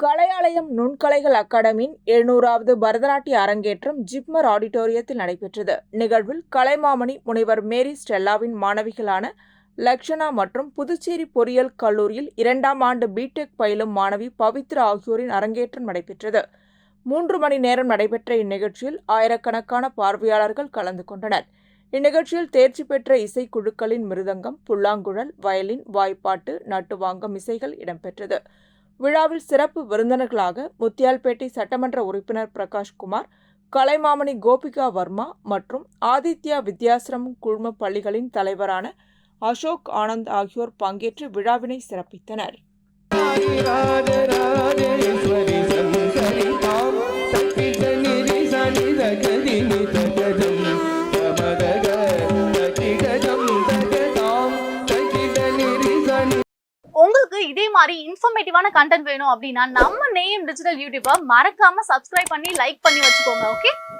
கலையாலயம் நுண்கலைகள் அகாடமியின் 700வது பரதநாட்டிய அரங்கேற்றம் ஜிப்மர் ஆடிட்டோரியத்தில் நடைபெற்றது. நிகழ்வில் கலைமாமணி முனைவர் மேரி ஸ்டெல்லாவின் மாணவிகளான லக்ஷனா மற்றும் புதுச்சேரி பொறியியல் கல்லூரியில் 2ஆம் ஆண்டு பிடெக் பயிலும் மாணவி பவித்ரா ஆகியோரின் அரங்கேற்றம் நடைபெற்றது. 3 மணி நேரம் நடைபெற்ற இந்நிகழ்ச்சியில் ஆயிரக்கணக்கான பார்வையாளர்கள் கலந்து கொண்டனர். இந்நிகழ்ச்சியில் தேர்ச்சி பெற்ற இசைக்குழுக்களின் மிருதங்கம், புல்லாங்குழல், வயலின், வாய்ப்பாட்டு, நட்டுவாங்கம் இசைகள் இடம்பெற்றது. விழாவில் சிறப்பு விருந்தினர்களாக முத்தியால்பேட்டை சட்டமன்ற உறுப்பினர் பிரகாஷ்குமார், கலைமாமணி கோபிகா வர்மா மற்றும் ஆதித்யா வித்யாசிரமம் குழும பள்ளிகளின் தலைவரான அசோக் ஆனந்த் ஆகியோர் பங்கேற்று விழாவினை சிறப்பித்தனர். உங்களுக்கு இதே மாதிரி இன்ஃபர்மேட்டிவான கண்டென்ட் வேணும் அப்படின்னா நம்ம நேயம் டிஜிட்டல் யூடியூபை மறக்காம சப்ஸ்கிரைப் பண்ணி லைக் பண்ணி வச்சுக்கோங்க. ஓகே.